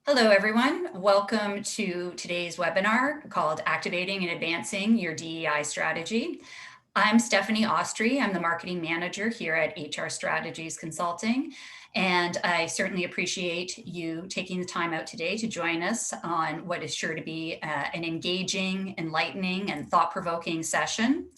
Hello, everyone. Welcome to today's webinar called Activating and Advancing Your DEI Strategy. I'm Stephanie Austri. I'm the marketing manager here at HR Strategies Consulting, and I certainly appreciate you taking the time out today to join us on what is sure to be an engaging, enlightening, and thought-provoking session.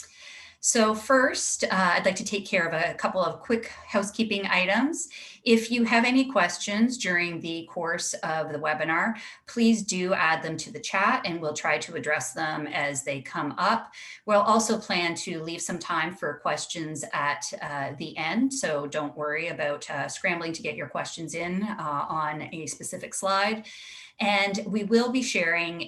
So first, I'd like to take care of a couple of quick housekeeping items. If you have any questions during the course of the webinar, please do add them to the chat and we'll try to address them as they come up. We'll also plan to leave some time for questions at the end, so don't worry about scrambling to get your questions in on a specific slide. And we will be sharing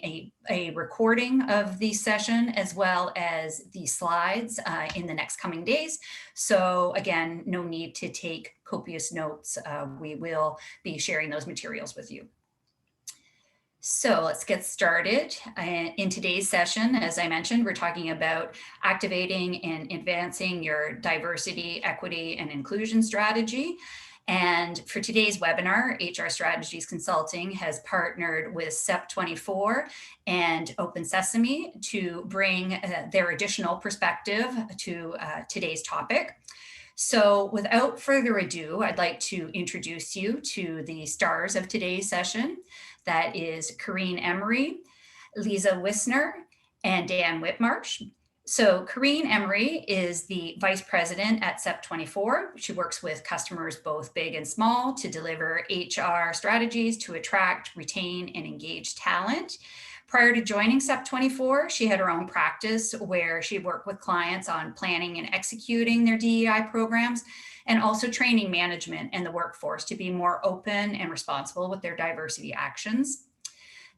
a recording of the session as well as the slides in the next coming days. So again, no need to take copious notes. We will be sharing those materials with you. So let's get started. In today's session, as I mentioned, we're talking about activating and advancing your diversity, equity, and inclusion strategy. And for today's webinar, HR Strategies Consulting has partnered with SEP24 and OpenSesame to bring their additional perspective to today's topic. So without further ado, I'd like to introduce you to the stars of today's session. That is Corrine Emery, Lisa Wisner, and Dan Whitmarsh. So Corrine Emery is the Vice President at SEP24. She works with customers both big and small to deliver HR strategies to attract, retain, and engage talent. Prior to joining SEP24, she had her own practice where she worked with clients on planning and executing their DEI programs, and also training management and the workforce to be more open and responsible with their diversity actions.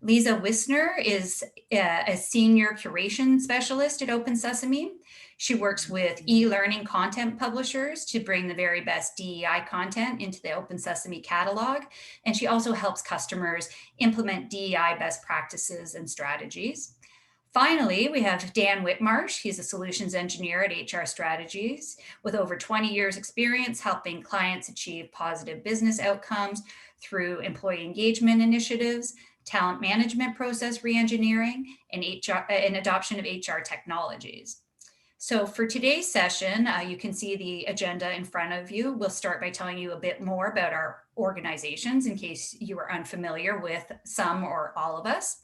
Lisa Wisner is a senior curation specialist at OpenSesame. She works with e-learning content publishers to bring the very best DEI content into the OpenSesame catalog. And she also helps customers implement DEI best practices and strategies. Finally, we have Dan Whitmarsh. He's a solutions engineer at HR Strategies with over 20 years experience helping clients achieve positive business outcomes through employee engagement initiatives, talent management process reengineering, and adoption of HR technologies. So for today's session, you can see the agenda in front of you. We'll start by telling you a bit more about our organizations in case you are unfamiliar with some or all of us.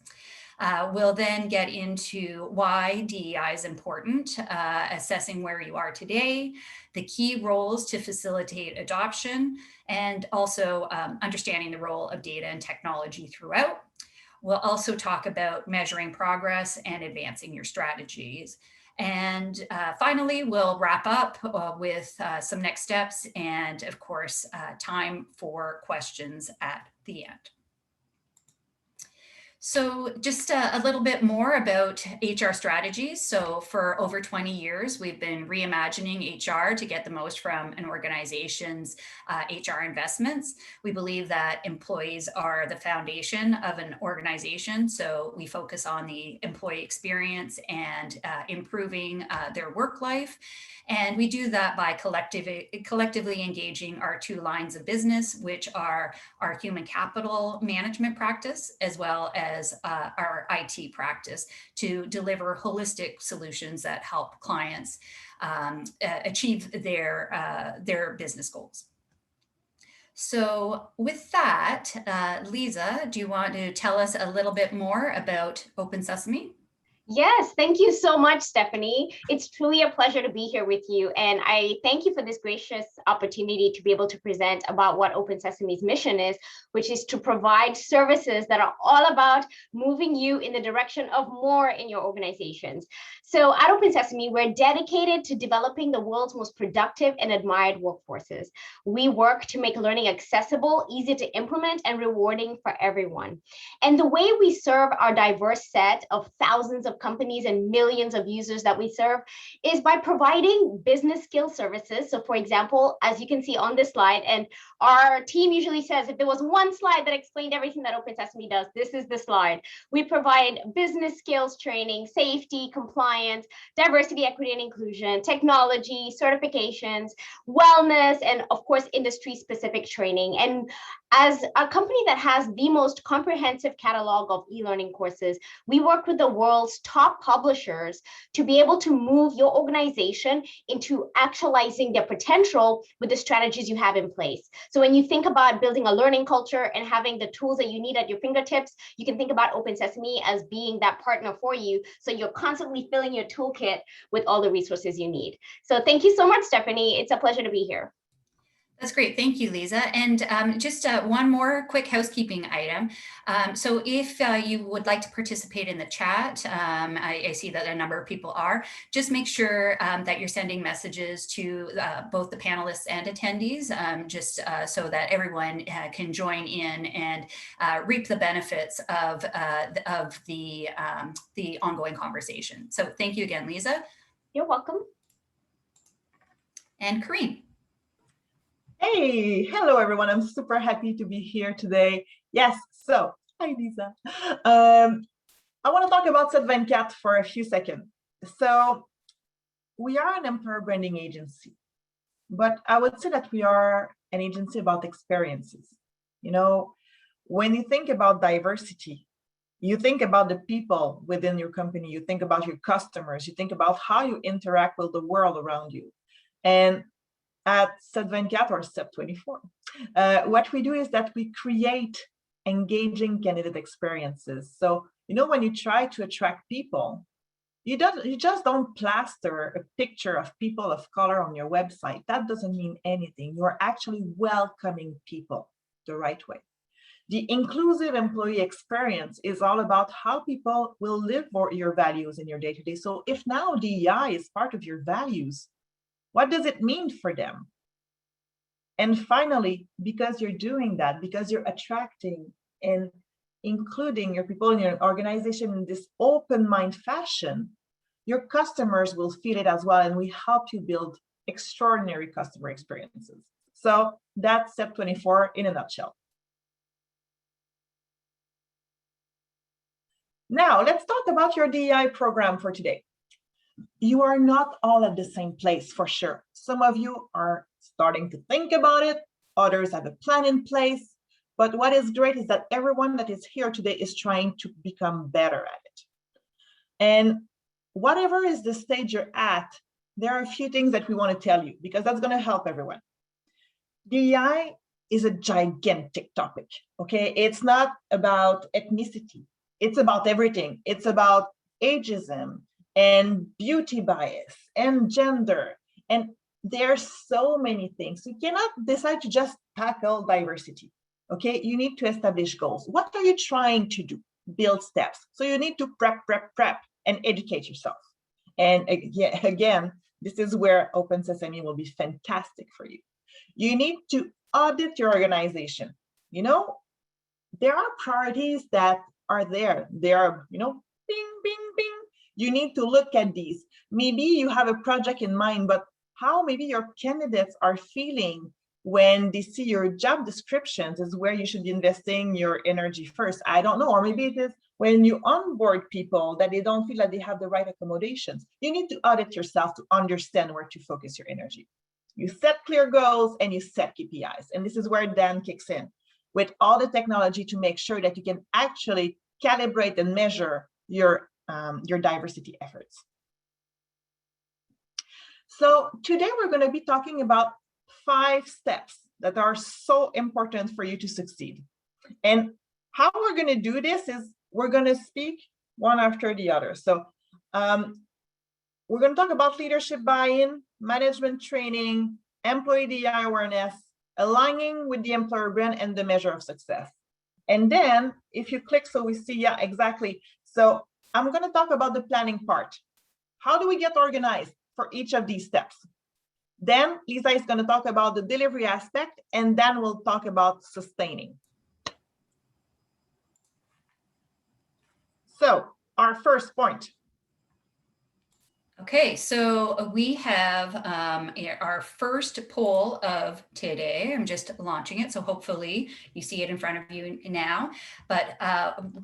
We'll then get into why DEI is important, assessing where you are today, the key roles to facilitate adoption, and also understanding the role of data and technology throughout. We'll also talk about measuring progress and advancing your strategies. And finally, we'll wrap up with some next steps and, of course, time for questions at the end. So just a little bit more about HR strategies. So for over 20 years, we've been reimagining HR to get the most from an organization's HR investments. We believe that employees are the foundation of an organization. So we focus on the employee experience and improving their work life. And we do that by collectively engaging our two lines of business, which are our human capital management practice, as well as our IT practice, to deliver holistic solutions that help clients achieve their business goals. So with that, Lisa, do you want to tell us a little bit more about OpenSesame? Yes, thank you so much, Stephanie. It's truly a pleasure to be here with you. And I thank you for this gracious opportunity to be able to present about what OpenSesame's mission is, which is to provide services that are all about moving you in the direction of more in your organizations. So at OpenSesame, we're dedicated to developing the world's most productive and admired workforces. We work to make learning accessible, easy to implement, and rewarding for everyone. And the way we serve our diverse set of thousands of of companies and millions of users that we serve is by providing business skill services. So for example, as you can see on this slide, and our team usually says if there was one slide that explained everything that OpenSesame does, this is the slide. We provide business skills training, safety, compliance, diversity, equity, and inclusion, technology, certifications, wellness, and of course, industry-specific training. And as a company that has the most comprehensive catalog of e-learning courses, we work with the world's top publishers to be able to move your organization into actualizing their potential with the strategies you have in place. So when you think about building a learning culture and having the tools that you need at your fingertips, you can think about OpenSesame as being that partner for you. So you're constantly filling your toolkit with all the resources you need. So thank you so much, Stephanie. It's a pleasure to be here. That's great. Thank you, Lisa. And just one more quick housekeeping item. So if you would like to participate in the chat, I see that a number of people are, just make sure that you're sending messages to both the panelists and attendees, just so that everyone can join in and reap the benefits of the ongoing conversation. So thank you again, Lisa. You're welcome. And Corinne. Hey, hello everyone. I'm super happy to be here today. Yes, so hi Lisa. I want to talk about Venkat for a few seconds. So we are an employer branding agency, but I would say that we are an agency about experiences. You know, when you think about diversity, you think about the people within your company, you think about your customers, you think about how you interact with the world around you. And at Venkat or Step 24, what we do is that we create engaging candidate experiences. So, you know, when you try to attract people, you just don't plaster a picture of people of color on your website. That doesn't mean anything. You're actually welcoming people the right way. The inclusive employee experience is all about how people will live for your values in your day-to-day. So if now DEI is part of your values, what does it mean for them? And finally, because you're doing that, because you're attracting and including your people in your organization in this open mind fashion, your customers will feel it as well, and we help you build extraordinary customer experiences. So that's Step 24 in a nutshell. Now, let's talk about your DEI program for today. You are not all at the same place, for sure. Some of you are starting to think about it, others have a plan in place, but what is great is that everyone that is here today is trying to become better at it. And whatever is the stage you're at, there are a few things that we want to tell you, because that's going to help everyone. DEI is a gigantic topic, okay? It's not about ethnicity. It's about everything. It's about ageism and beauty bias and gender. And there's so many things. You cannot decide to just tackle diversity, okay? You need to establish goals. What are you trying to do? Build steps. So you need to prep, and educate yourself. And again, this is where OpenSesame will be fantastic for you. You need to audit your organization. You know, there are priorities that are there. They are, you know, bing, bing, bing. You need to look at these. Maybe you have a project in mind, but how maybe your candidates are feeling when they see your job descriptions is where you should be investing your energy first. I don't know, or maybe it is when you onboard people that they don't feel that they have the right accommodations. You need to audit yourself to understand where to focus your energy. You set clear goals and you set KPIs. And this is where Dan kicks in with all the technology to make sure that you can actually calibrate and measure your diversity efforts. So today we're going to be talking about 5 steps that are so important for you to succeed. And how we're going to do this is we're going to speak one after the other. So we're going to talk about leadership buy-in, management training, employee DEI awareness, aligning with the employer brand, and the measure of success. And then if you click, so we see, yeah, exactly. So I'm going to talk about the planning part. How do we get organized for each of these steps? Then Lisa is going to talk about the delivery aspect, and then we'll talk about sustaining. So our first point, Okay, so we have our first poll of today. I'm just launching it, so hopefully you see it in front of you now. But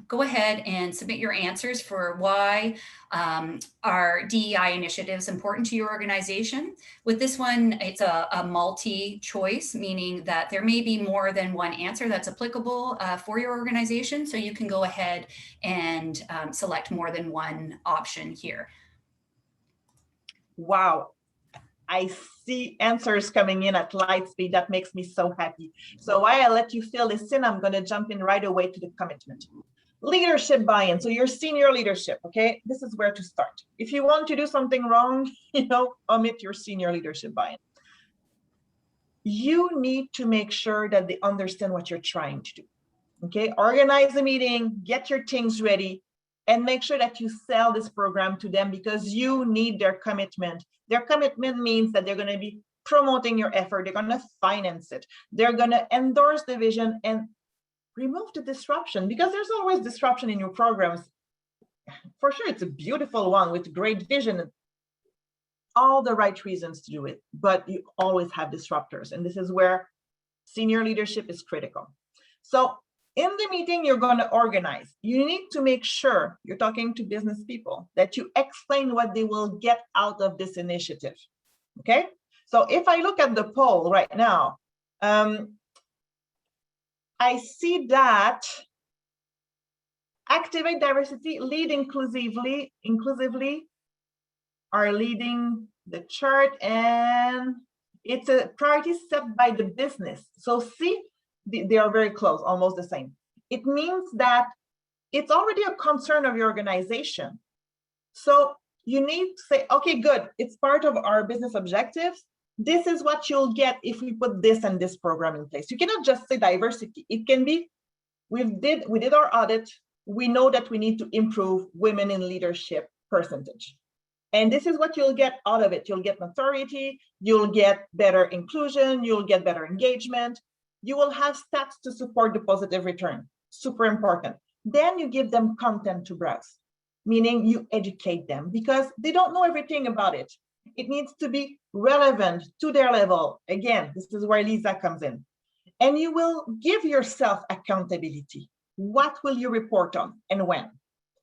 go ahead and submit your answers for why are DEI initiatives important to your organization. With this one, it's a multi-choice, meaning that there may be more than one answer that's applicable for your organization. So you can go ahead and select more than one option here. Wow, I see answers coming in at light speed. That makes me so happy. So while I let you fill this in, I'm going to jump in right away to the commitment. Leadership buy-in. So your senior leadership, okay? This is where to start. If you want to do something wrong, omit your senior leadership buy-in. You need to make sure that they understand what you're trying to do, okay? Organize a meeting, get your things ready, and make sure that you sell this program to them because you need their commitment. Their commitment means that they're going to be promoting your effort. They're going to finance it. They're going to endorse the vision and remove the disruption, because there's always disruption in your programs. For sure, it's a beautiful one with great vision and all the right reasons to do it, but you always have disruptors. And this is where senior leadership is critical. So in the meeting you're going to organize, you need to make sure you're talking to business people, that you explain what they will get out of this initiative. Okay, so if I look at the poll right now, I see that activate diversity, lead inclusively are leading the chart, and it's a priority set by the business. So see, they are very close, almost the same. It means that it's already a concern of your organization. So you need to say, okay, good, it's part of our business objectives. This is what you'll get if we put this and this program in place. You cannot just say diversity. It can be, we did our audit. We know that we need to improve women in leadership percentage. And this is what you'll get out of it. You'll get notoriety, you'll get better inclusion, you'll get better engagement. You will have stats to support the positive return. Super important. Then you give them content to browse, meaning you educate them because they don't know everything about it. It needs to be relevant to their level. Again, this is where Lisa comes in. And you will give yourself accountability. What will you report on and when?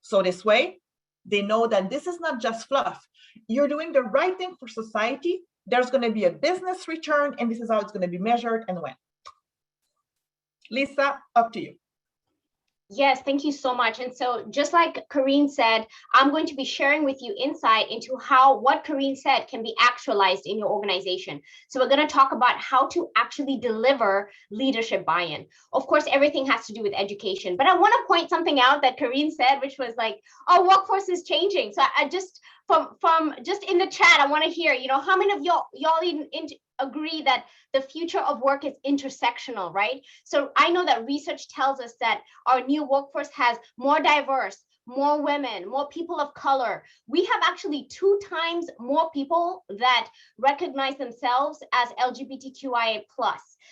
So this way, they know that this is not just fluff. You're doing the right thing for society. There's going to be a business return, and this is how it's going to be measured and when. Lisa, up to you. Yes, thank you so much. And so just like Karine said, I'm going to be sharing with you insight into how what Karine said can be actualized in your organization. So we're going to talk about how to actually deliver leadership buy-in. Of course, everything has to do with education, but I want to point something out that Karine said, which was like, our workforce is changing. So I just, from just in the chat, I want to hear, how many of y'all agree that the future of work is intersectional, right? So I know that research tells us that our new workforce has more diverse, more women, more people of color. We have actually 2 times more people that recognize themselves as LGBTQIA+.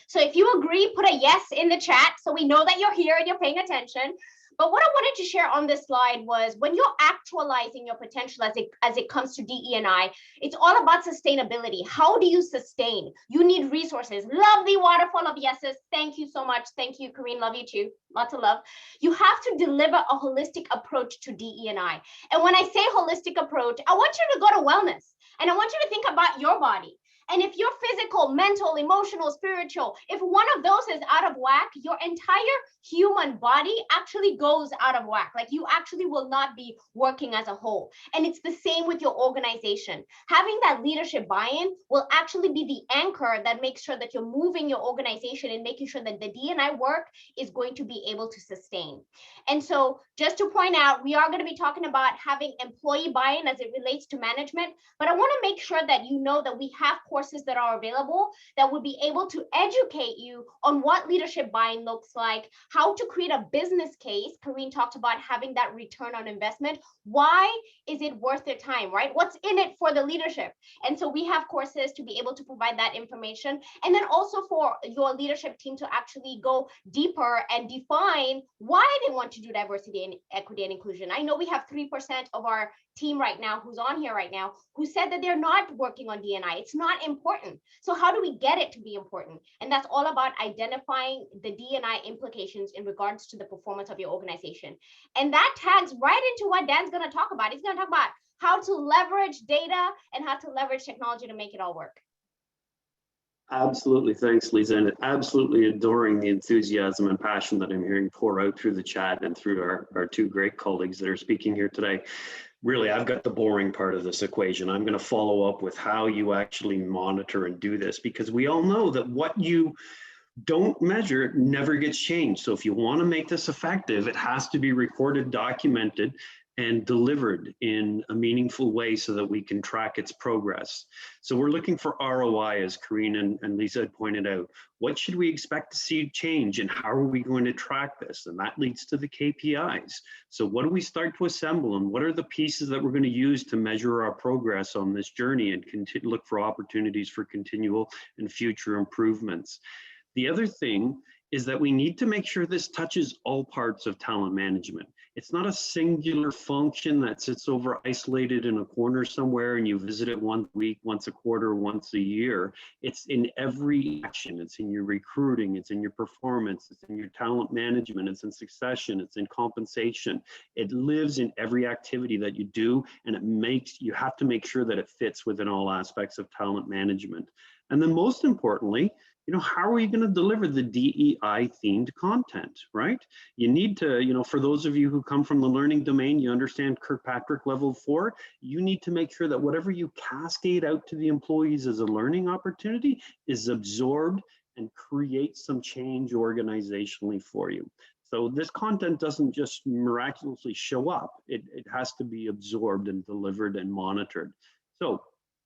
So if you agree, put a yes in the chat so we know that you're here and you're paying attention. But what I wanted to share on this slide was when you're actualizing your potential as it comes to DE&I, it's all about sustainability. How do you sustain? You need resources. Lovely waterfall of yeses. Thank you so much. Thank you, Karine. Love you too. Lots of love. You have to deliver a holistic approach to DE&I. And when I say holistic approach, I want you to go to wellness. And I want you to think about your body. And if you're physical, mental, emotional, spiritual, if one of those is out of whack, your entire human body actually goes out of whack. Like you actually will not be working as a whole. And it's the same with your organization. Having that leadership buy-in will actually be the anchor that makes sure that you're moving your organization and making sure that the D&I work is going to be able to sustain. And so just to point out, we are going to be talking about having employee buy-in as it relates to management, but I want to make sure that you know that we have courses that are available that will be able to educate you on what leadership buy-in looks like, how to create a business case. Karine talked about having that return on investment. Why is it worth their time, right? What's in it for the leadership? And so we have courses to be able to provide that information. And then also for your leadership team to actually go deeper and define why they want to do diversity and equity and inclusion. I know we have 3% of our team right now who's on here right now who said that they're not working on D&I. It's not important. So how do we get it to be important? And that's all about identifying the D&I implications in regards to the performance of your organization. And that tags right into what Dan's going to talk about. He's going to talk about how to leverage data and how to leverage technology to make it all work. Absolutely. Thanks, Lisa. And absolutely adoring the enthusiasm and passion that I'm hearing pour out through the chat and through our two great colleagues that are speaking here today. Really, I've got the boring part of this equation. I'm going to follow up with how you actually monitor and do this, because we all know that what you don't measure never gets changed. So if you want to make this effective, it has to be recorded, documented, and delivered in a meaningful way so that we can track its progress. So we're looking for ROI, as Karine and Lisa had pointed out. What should we expect to see change, and how are we going to track this? And that leads to the KPIs. So what do we start to assemble, and what are the pieces that we're going to use to measure our progress on this journey and look for opportunities for continual and future improvements? The other thing is that we need to make sure this touches all parts of talent management. It's not a singular function that sits over isolated in a corner somewhere and you visit it 1 week, once a quarter, once a year. It's in every action. It's in your recruiting, it's in your performance, it's in your talent management, it's in succession, it's in compensation. It lives in every activity that you do, and you have to make sure that it fits within all aspects of talent management. And then most importantly, how are we going to deliver the DEI themed content, right? You need to, for those of you who come from the learning domain, you understand Kirkpatrick level 4, you need to make sure that whatever you cascade out to the employees as a learning opportunity is absorbed and create some change organizationally for you. So this content doesn't just miraculously show up, it has to be absorbed and delivered and monitored. So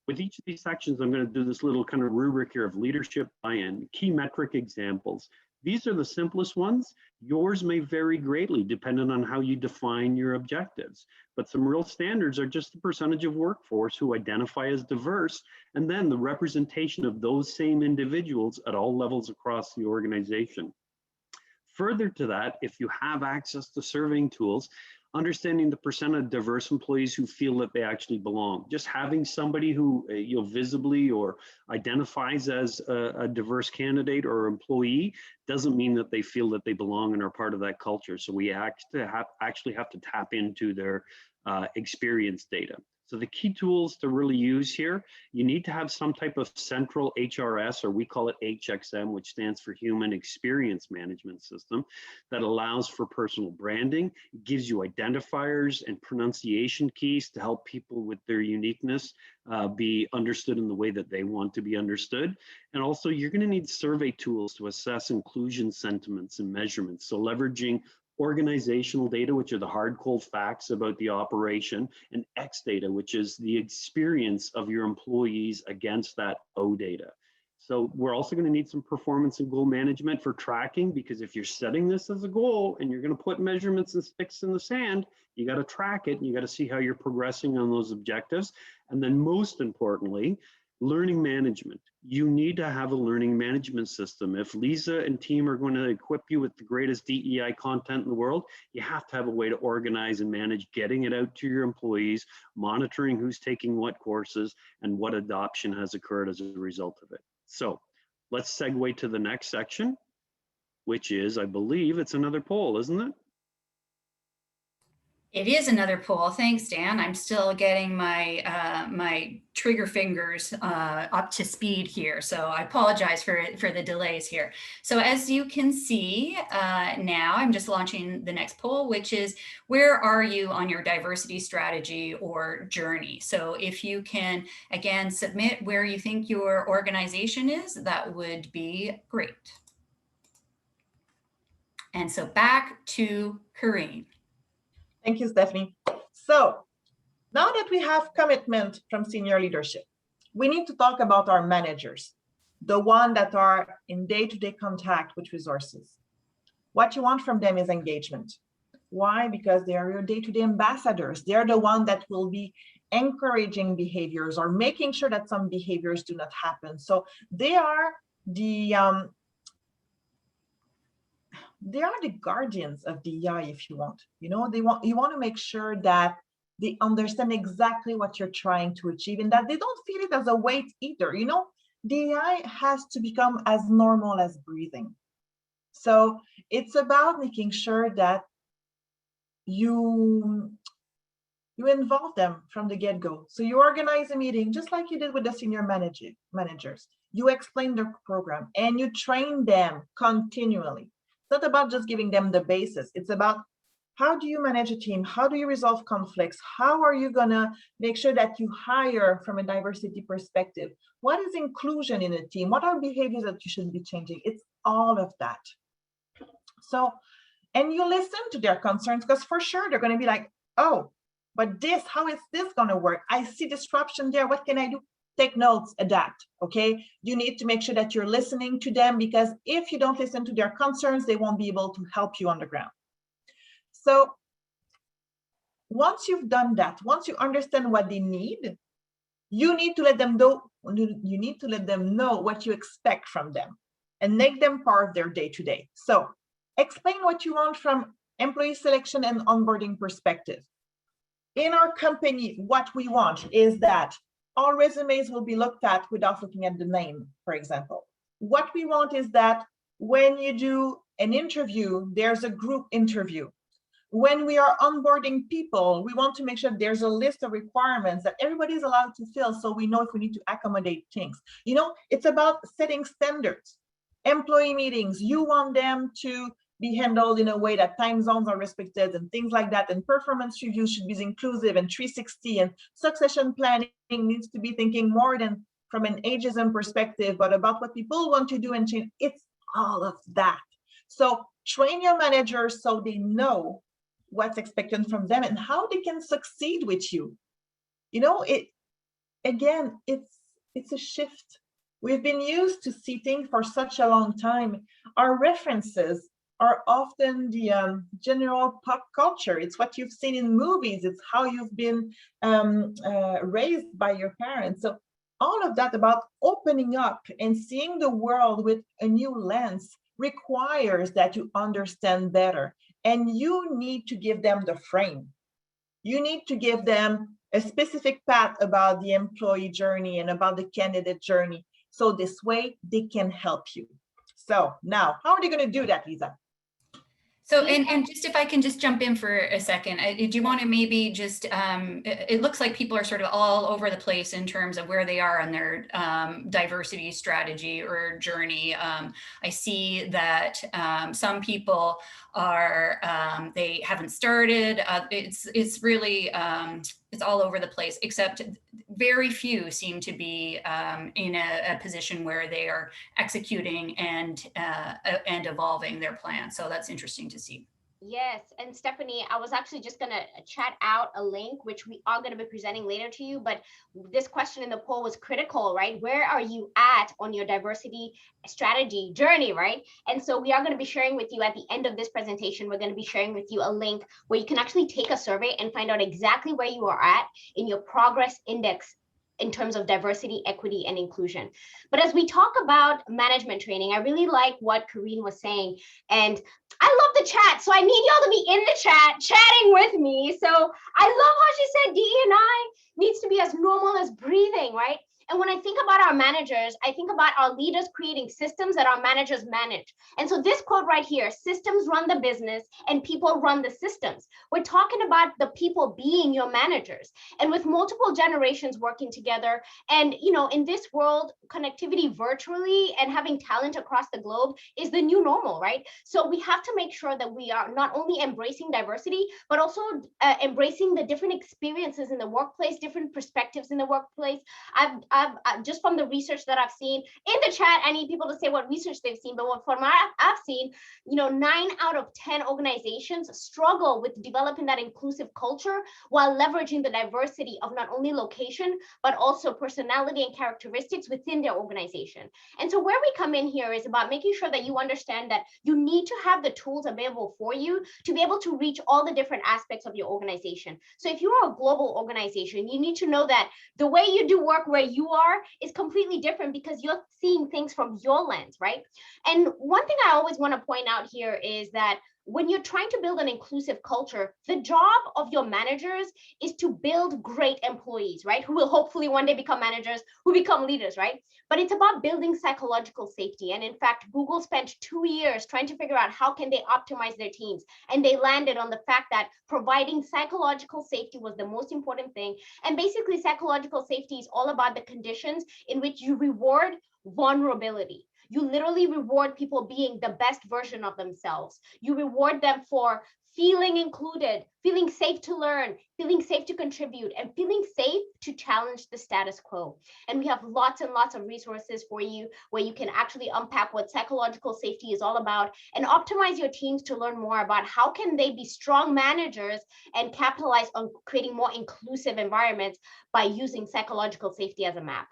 with each of these sections, I'm going to do this little kind of rubric here of leadership buy-in, key metric examples. These are the simplest ones. Yours may vary greatly depending on how you define your objectives. But some real standards are just the percentage of workforce who identify as diverse, and then the representation of those same individuals at all levels across the organization. Further to that, if you have access to surveying tools, understanding the percent of diverse employees who feel that they actually belong. Just having somebody who visibly or identifies as a diverse candidate or employee doesn't mean that they feel that they belong and are part of that culture. So we actually have to tap into their experience data. So the key tools to really use here, you need to have some type of central HRS, or we call it HXM, which stands for Human Experience Management System, that allows for personal branding, gives you identifiers and pronunciation keys to help people with their uniqueness be understood in the way that they want to be understood. And also you're going to need survey tools to assess inclusion sentiments and measurements. So leveraging organizational data, which are the hard, cold facts about the operation, and X data, which is the experience of your employees against that O data. So we're also going to need some performance and goal management for tracking, because if you're setting this as a goal and you're going to put measurements and sticks in the sand, you got to track it and you got to see how you're progressing on those objectives. And then most importantly, learning management. You need to have a learning management system. If Lisa and team are going to equip you with the greatest DEI content in the world, you have to have a way to organize and manage getting it out to your employees, monitoring who's taking what courses, and what adoption has occurred as a result of it. So let's segue to the next section, which is, I believe it's another poll, isn't it? It is another poll. Thanks, Dan. I'm still getting my my trigger fingers up to speed here, so I apologize for the delays here. So as you can see now, I'm just launching the next poll, which is, where are you on your diversity strategy or journey? So if you can, again, submit where you think your organization is, that would be great. And so back to Karine. Thank you, Stephanie. So now that we have commitment from senior leadership, we need to talk about our managers, the ones that are in day-to-day contact with resources. What you want from them is engagement. Why? Because they are your day-to-day ambassadors. They're the ones that will be encouraging behaviors or making sure that some behaviors do not happen. So they are the guardians of DEI, if you want. You know, you want to make sure that They understand exactly what you're trying to achieve and that they don't feel it as a weight either. You know, DEI has to become as normal as breathing. So it's about making sure that you involve them from the get-go. So you organize a meeting just like you did with the senior managers. You explain the program and you train them continually. It's not about just giving them the basis. It's about how do you manage a team? How do you resolve conflicts? How are you gonna make sure that you hire from a diversity perspective? What is inclusion in a team? What are behaviors that you should be changing? It's all of that. So, and you listen to their concerns because for sure they're gonna be like, oh, but this, how is this gonna work? I see disruption there, what can I do? Take notes, adapt, okay? You need to make sure that you're listening to them because if you don't listen to their concerns, they won't be able to help you on the ground. So once you've done that, once you understand what they need, you need to let them know, what you expect from them and make them part of their day-to-day. So explain what you want from employee selection and onboarding perspective. In our company, what we want is that all resumes will be looked at without looking at the name, for example. What we want is that when you do an interview, there's a group interview. When we are onboarding people, we want to make sure there's a list of requirements that everybody's allowed to fill so we know if we need to accommodate things. You know, it's about setting standards. Employee meetings, you want them to be handled in a way that time zones are respected and things like that, and performance reviews should be inclusive and 360, and succession planning needs to be thinking more than from an ageism perspective, but about what people want to do and change. It's all of that. So train your managers so they know what's expected from them and how they can succeed with you. You know, it's a shift. We've been used to see things for such a long time. Our references are often the general pop culture. It's what you've seen in movies. It's how you've been raised by your parents. So all of that about opening up and seeing the world with a new lens requires that you understand better. And you need to give them the frame. You need to give them a specific path about the employee journey and about the candidate journey. So this way they can help you. So now, how are they going to do that, Lisa? So, and just if I can just jump in for a second, do you want to maybe just, it looks like people are sort of all over the place in terms of where they are on their diversity strategy or journey. I see that some people are, they haven't started. It's really, it's all over the place, except very few seem to be in a position where they are executing and evolving their plan. So that's interesting to see. Yes, and Stephanie, I was actually just gonna chat out a link, which we are gonna be presenting later to you, but this question in the poll was critical, right? Where are you at on your diversity strategy journey, right? And so we are gonna be sharing with you at the end of this presentation, we're gonna be sharing with you a link where you can actually take a survey and find out exactly where you are at in your progress index in terms of diversity, equity, and inclusion. But as we talk about management training, I really like what Karine was saying. And I love the chat. So I need y'all to be in the chat, chatting with me. So I love how she said DE&I needs to be as normal as breathing, right? And when I think about our managers, I think about our leaders creating systems that our managers manage. And so this quote right here, systems run the business and people run the systems. We're talking about the people being your managers. And with multiple generations working together and, you know, in this world, connectivity virtually and having talent across the globe is the new normal, right? So we have to make sure that we are not only embracing diversity, but also embracing the different experiences in the workplace, different perspectives in the workplace. I've just from the research that I've seen in the chat, I need people to say what research they've seen, but what from what I've seen, you know, 9 out of 10 organizations struggle with developing that inclusive culture while leveraging the diversity of not only location, but also personality and characteristics within their organization. And so where we come in here is about making sure that you understand that you need to have the tools available for you to be able to reach all the different aspects of your organization. So if you're a global organization, you need to know that the way you do work where you are is completely different because you're seeing things from your lens, right? And one thing I always want to point out here is that when you're trying to build an inclusive culture, the job of your managers is to build great employees, right? Who will hopefully one day become managers, who become leaders, right? But it's about building psychological safety. And in fact, Google spent 2 years trying to figure out how can they optimize their teams. And they landed on the fact that providing psychological safety was the most important thing. And basically, psychological safety is all about the conditions in which you reward vulnerability. You literally reward people being the best version of themselves. You reward them for feeling included, feeling safe to learn, feeling safe to contribute, and feeling safe to challenge the status quo. And we have lots and lots of resources for you where you can actually unpack what psychological safety is all about and optimize your teams to learn more about how can they be strong managers and capitalize on creating more inclusive environments by using psychological safety as a map.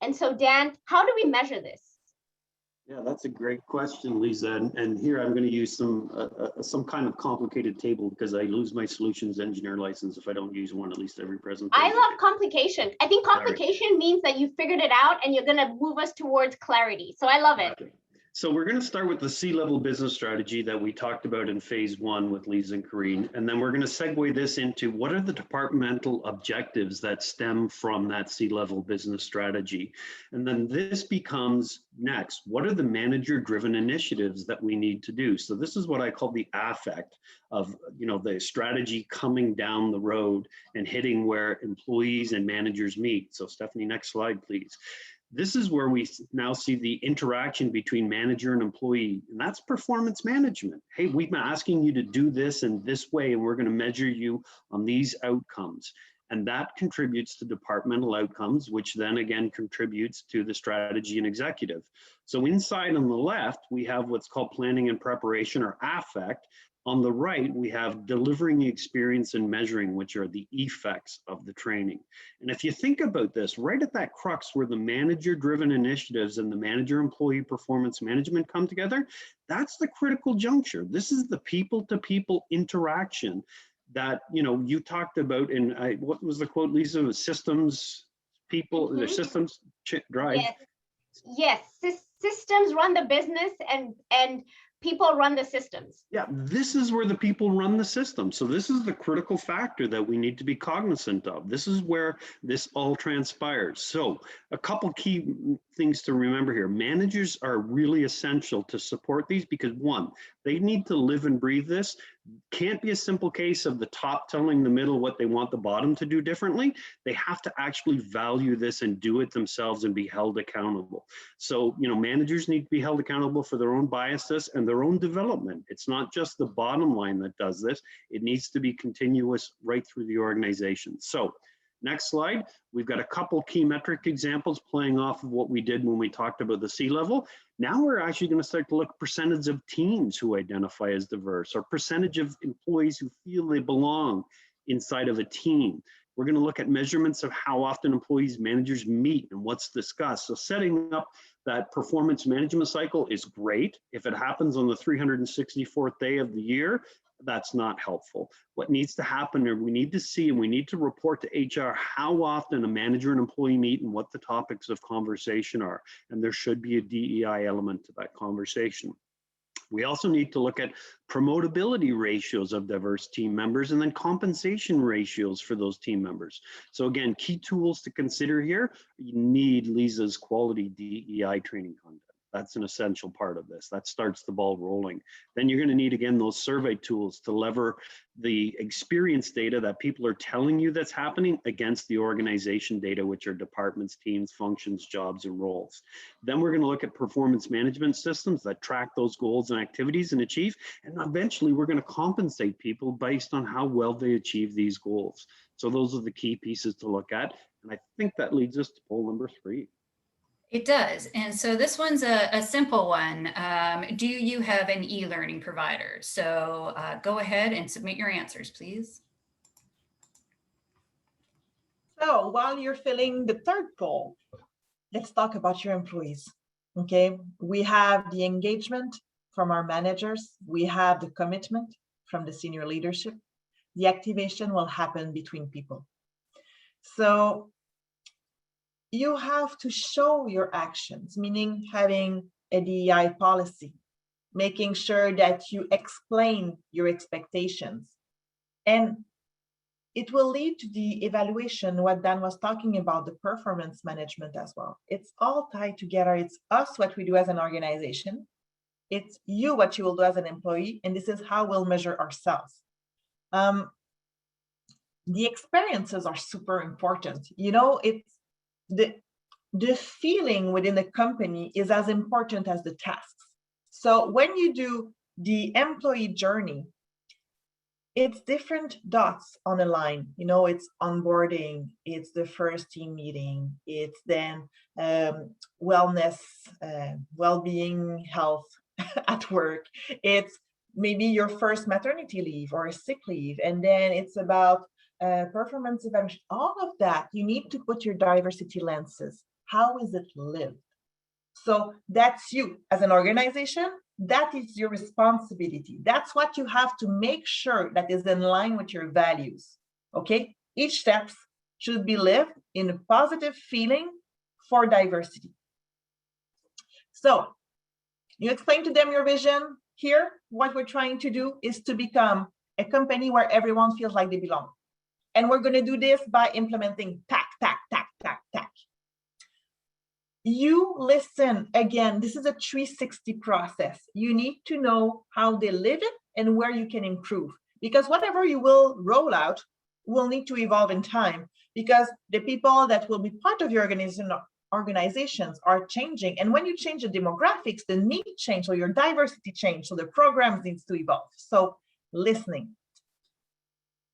And so, Dan, how do we measure this? Yeah, that's a great question, Lisa. And here I'm going to use some kind of complicated table because I lose my solutions engineer license if I don't use one at least every presentation. I love complication. I think complication means that you figured it out and you're going to move us towards clarity. So I love it. Okay. So we're going to start with the C-level business strategy that we talked about in phase 1 with Lisa and Karine. And then we're going to segue this into what are the departmental objectives that stem from that C-level business strategy. And then this becomes next, what are the manager-driven initiatives that we need to do? So this is what I call the affect of, the strategy coming down the road and hitting where employees and managers meet. So Stephanie, next slide, please. This is where we now see the interaction between manager and employee, and that's performance management. Hey, we've been asking you to do this in this way, and we're going to measure you on these outcomes. And that contributes to departmental outcomes, which then again contributes to the strategy and executive. So inside on the left, we have what's called planning and preparation, or affect. On the right, we have delivering the experience and measuring, which are the effects of the training. And if you think about this, right at that crux where the manager-driven initiatives and the manager-employee performance management come together, that's the critical juncture. This is the people-to-people interaction that, you talked about in, what was the quote, Lisa? Systems, people, the systems drive. Yes. Systems run the business and people run the systems. Yeah, this is where the people run the system. So this is the critical factor that we need to be cognizant of. This is where this all transpires. So a couple key things to remember here. Managers are really essential to support these because one, they need to live and breathe this. Can't be a simple case of the top telling the middle what they want the bottom to do differently. They have to actually value this and do it themselves and be held accountable. So, managers need to be held accountable for their own biases and their own development. It's not just the bottom line that does this. It needs to be continuous right through the organization. So next slide, we've got a couple key metric examples playing off of what we did when we talked about the C-level. Now we're actually going to start to look at percentage of teams who identify as diverse, or percentage of employees who feel they belong inside of a team. We're going to look at measurements of how often employees, managers meet and what's discussed. So setting up that performance management cycle is great. If it happens on the 364th day of the year, that's not helpful. What needs to happen, or we need to see and we need to report to HR how often a manager and employee meet and what the topics of conversation are. And there should be a DEI element to that conversation. We also need to look at promotability ratios of diverse team members and then compensation ratios for those team members. So again, key tools to consider here, you need Lisa's quality DEI training content. That's an essential part of this. That starts the ball rolling. Then you're going to need, again, those survey tools to lever the experience data that people are telling you that's happening against the organization data, which are departments, teams, functions, jobs, and roles. Then we're going to look at performance management systems that track those goals and activities and achieve. And eventually, we're going to compensate people based on how well they achieve these goals. So those are the key pieces to look at. And I think that leads us to poll number 3. It does. And so this one's a simple one. Do you have an e-learning provider? So go ahead and submit your answers, please. So while you're filling the third poll, let's talk about your employees. Okay, we have the engagement from our managers. We have the commitment from the senior leadership. The activation will happen between people. So you have to show your actions, meaning having a DEI policy, making sure that you explain your expectations. And it will lead to the evaluation, what Dan was talking about, the performance management as well. It's all tied together. It's us, what we do as an organization. It's you, what you will do as an employee. And this is how we'll measure ourselves. The experiences are super important. You know, it's the feeling within the company is as important as the tasks. So when you do the employee journey, it's different dots on a line. You know, it's onboarding, it's the first team meeting, it's then wellness, well-being, health at work. It's maybe your first maternity leave or a sick leave, and then it's about performance evaluation. All of that, you need to put your diversity lenses. How is it lived? So that's you as an organization. That is your responsibility. That's what you have to make sure that is in line with your values. Okay, each step should be lived in a positive feeling for diversity. So you explain to them your vision. Here, what we're trying to do is to become a company where everyone feels like they belong. And we're going to do this by implementing TAC. You listen. Again, this is a 360 process. You need to know how they live it and where you can improve, because whatever you will roll out will need to evolve in time, because the people that will be part of your organizations are changing. And when you change the demographics, the need change, so your diversity change, so the programs needs to evolve. So listening.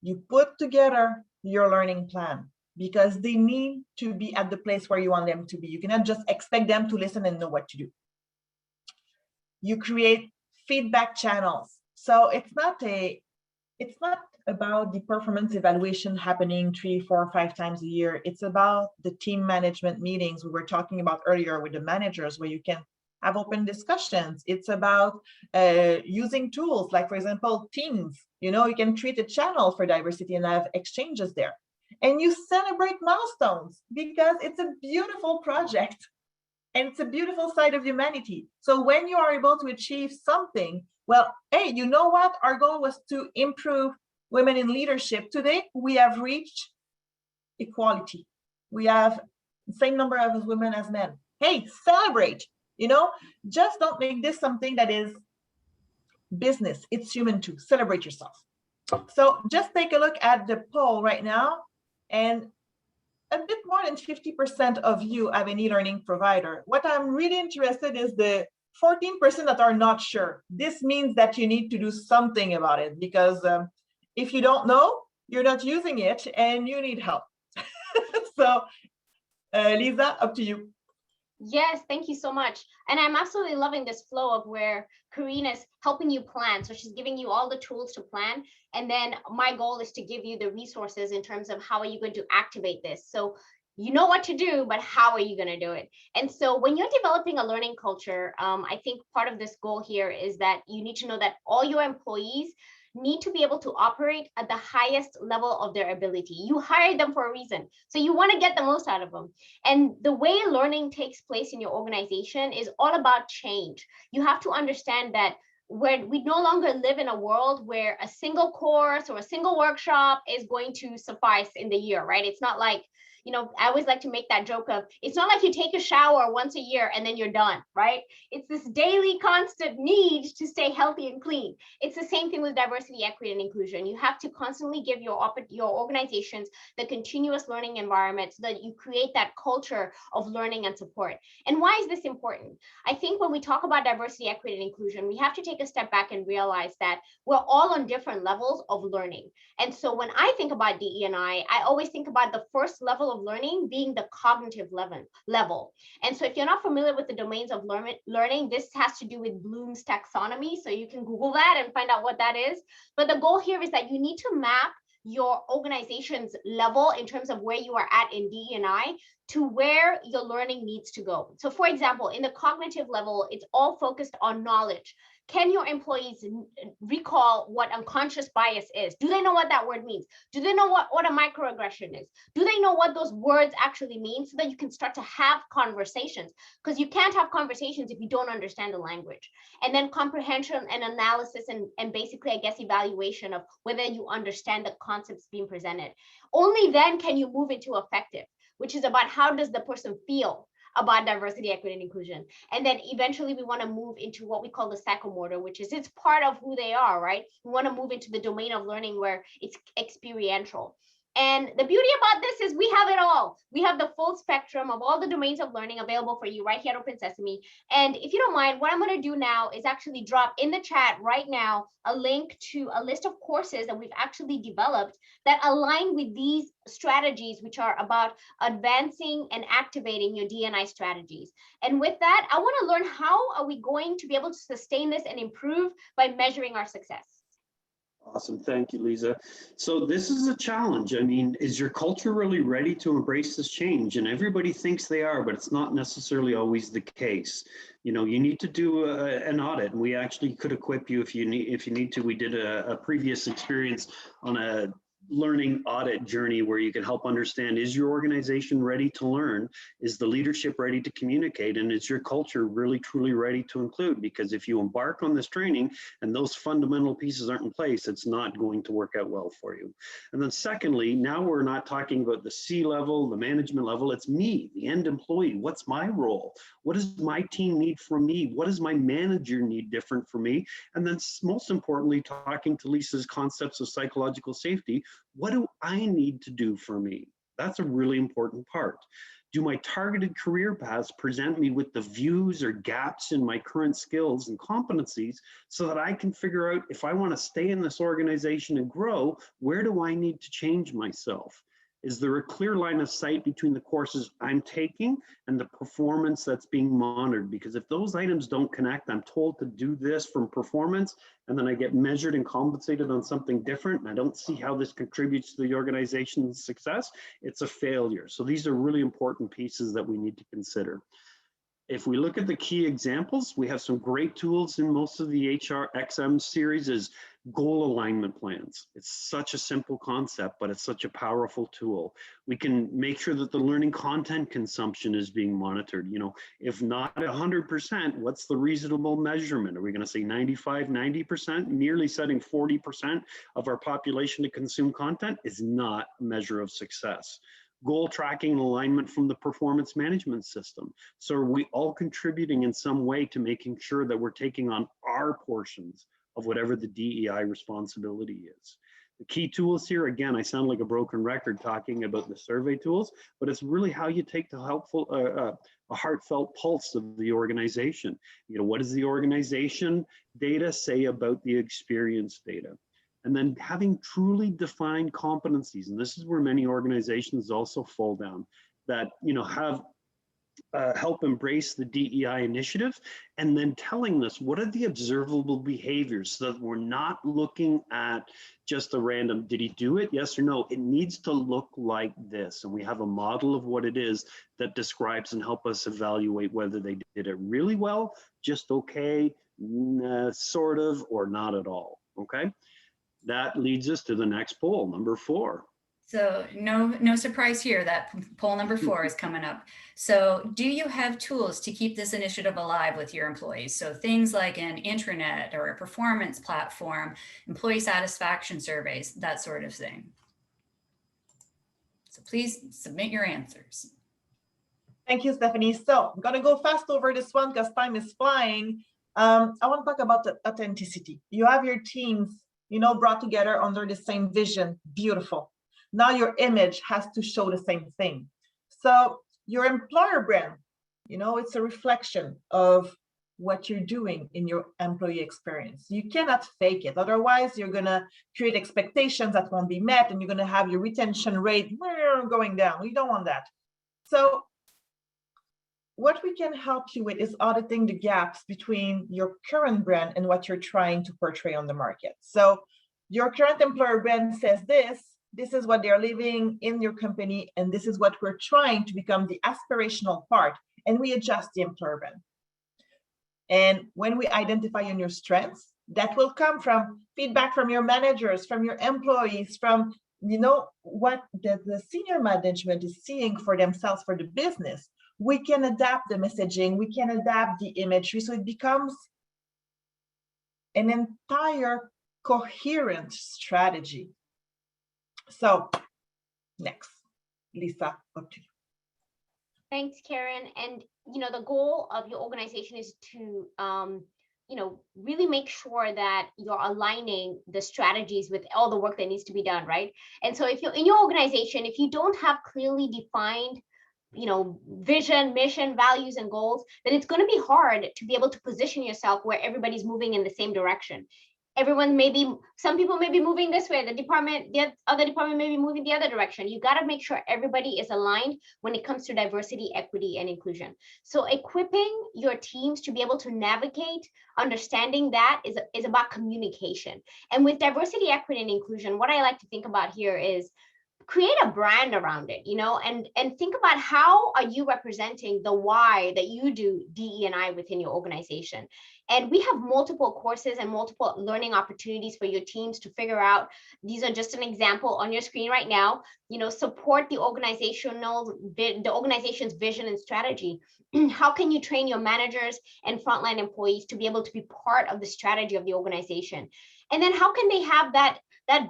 You put together your learning plan, because they need to be at the place where you want them to be. You cannot just expect them to listen and know what to do. You create feedback channels. So it's not about the performance evaluation happening 3, 4, 5 times a year. It's about the team management meetings we were talking about earlier with the managers, where you can have open discussions. It's about using tools like, for example, Teams. You know, you can create a channel for diversity and have exchanges there. And you celebrate milestones, because it's a beautiful project and it's a beautiful side of humanity. So when you are able to achieve something, well, hey, you know what? Our goal was to improve women in leadership. Today, we have reached equality. We have the same number of women as men. Hey, celebrate, you know, just don't make this something that is business. It's human too. Celebrate yourself. So just take a look at the poll right now. And a bit more than 50% of you have an e-learning provider. What I'm really interested is the 14% that are not sure. This means that you need to do something about it, because if you don't know, you're not using it and you need help. So Lisa, up to you. Yes, thank you so much. And I'm absolutely loving this flow of where Karine is helping you plan. So she's giving you all the tools to plan. And then my goal is to give you the resources in terms of how are you going to activate this. So you know what to do, but how are you going to do it? And so when you're developing a learning culture, I think part of this goal here is that you need to know that all your employees need to be able to operate at the highest level of their ability. You hired them for a reason, so you want to get the most out of them. And the way learning takes place in your organization is all about change. You have to understand that where we no longer live in a world where a single course or a single workshop is going to suffice in the year, right? It's not like, you know, I always like to make that joke of, it's not like you take a shower once a year and then you're done, right? It's this daily constant need to stay healthy and clean. It's the same thing with diversity, equity, and inclusion. You have to constantly give your organizations the continuous learning environment so that you create that culture of learning and support. And why is this important? I think when we talk about diversity, equity, and inclusion, we have to take a step back and realize that we're all on different levels of learning. And so when I think about DE&I, I always think about the first level of learning being the cognitive level. And so if you're not familiar with the domains of learning, this has to do with Bloom's taxonomy. So you can Google that and find out what that is. But the goal here is that you need to map your organization's level in terms of where you are at in DE&I to where your learning needs to go. So for example, in the cognitive level, it's all focused on knowledge. Can your employees recall what unconscious bias is? Do they know what that word means? Do they know what a microaggression is? Do they know what those words actually mean, so that you can start to have conversations? Because you can't have conversations if you don't understand the language. And then comprehension and analysis and basically, I guess, evaluation of whether you understand the concepts being presented. Only then can you move into effective, which is about how does the person feel about diversity, equity, and inclusion. And then eventually we want to move into what we call the psychomotor, which is it's part of who they are, right? We want to move into the domain of learning where it's experiential. And the beauty about this is we have it all. We have the full spectrum of all the domains of learning available for you right here at OpenSesame. And if you don't mind, what I'm going to do now is actually drop in the chat right now a link to a list of courses that we've actually developed that align with these strategies, which are about advancing and activating your D&I strategies. And with that, I want to learn, how are we going to be able to sustain this and improve by measuring our success? Awesome. Thank you, Lisa. So this is a challenge. I mean, is your culture really ready to embrace this change? And everybody thinks they are, but it's not necessarily always the case. You know, you need to do an audit, and we actually could equip you if you need to. We did a previous experience on a learning audit journey where you can help understand, is your organization ready to learn? Is the leadership ready to communicate? And is your culture really truly ready to include? Because if you embark on this training and those fundamental pieces aren't in place, it's not going to work out well for you. And then secondly, now we're not talking about the C level, the management level, it's me, the end employee. What's my role? What does my team need from me? What does my manager need different from me? And then most importantly, talking to Lisa's concepts of psychological safety, what do I need to do for me? That's a really important part. Do my targeted career paths present me with the views or gaps in my current skills and competencies so that I can figure out, if I want to stay in this organization and grow, where do I need to change myself? Is there a clear line of sight between the courses I'm taking and the performance that's being monitored? Because if those items don't connect, I'm told to do this from performance, and then I get measured and compensated on something different, and I don't see how this contributes to the organization's success, it's a failure. So these are really important pieces that we need to consider. If we look at the key examples, we have some great tools in most of the HRXM series is goal alignment plans. It's such a simple concept, but it's such a powerful tool. We can make sure that the learning content consumption is being monitored. You know, if not 100%, what's the reasonable measurement? Are we going to say 95, 90%? Merely setting 40% of our population to consume content is not a measure of success. Goal tracking and alignment from the performance management system. So are we all contributing in some way to making sure that we're taking on our portions of whatever the DEI responsibility is? The key tools here, again, I sound like a broken record talking about the survey tools, but it's really how you take the helpful, a heartfelt pulse of the organization. You know, what does the organization data say about the experience data? And then having truly defined competencies, and this is where many organizations also fall down, that, you know, have help embrace the DEI initiative, and then telling us what are the observable behaviors, so that we're not looking at just a random, did he do it? Yes or no? It needs to look like this. And we have a model of what it is that describes and help us evaluate whether they did it really well, just okay, sort of, or not at all, okay? That leads us to the next poll, number 4. So no surprise here that poll number 4 is coming up. So do you have tools to keep this initiative alive with your employees? So things like an intranet or a performance platform, employee satisfaction surveys, that sort of thing. So please submit your answers. Thank you, Stephanie. So I'm going to go fast over this one because time is flying. I want to talk about the authenticity. You have your teams, you know, brought together under the same vision. Beautiful. Now your image has to show the same thing. So your employer brand, you know, it's a reflection of what you're doing in your employee experience. You cannot fake it. Otherwise, you're going to create expectations that won't be met, and you're going to have your retention rate going down. We don't want that. So what we can help you with is auditing the gaps between your current brand and what you're trying to portray on the market. So your current employer brand says this is what they're living in your company, and this is what we're trying to become the aspirational part, and we adjust the employer brand. And when we identify on your strengths, that will come from feedback from your managers, from your employees, from what the senior management is seeing for themselves for the business. We can adapt the messaging, we can adapt the imagery, so it becomes an entire coherent strategy. So next, Lisa, up to you. Thanks, Karen. And the goal of your organization is to really make sure that you're aligning the strategies with all the work that needs to be done, right? And so if you're in your organization, if you don't have clearly defined vision, mission, values, and goals, then it's going to be hard to be able to position yourself where everybody's moving in the same direction. Some people may be moving this way, the other department may be moving the other direction. You got to make sure everybody is aligned when it comes to diversity, equity, and inclusion. So equipping your teams to be able to navigate, understanding that is about communication. And with diversity, equity, and inclusion, what I like to think about here is create a brand around it, and think about how are you representing the why that you do DE&I within your organization. And we have multiple courses and multiple learning opportunities for your teams to figure out. These are just an example on your screen right now. Support the organization's vision and strategy. How can you train your managers and frontline employees to be able to be part of the strategy of the organization? And then how can they have that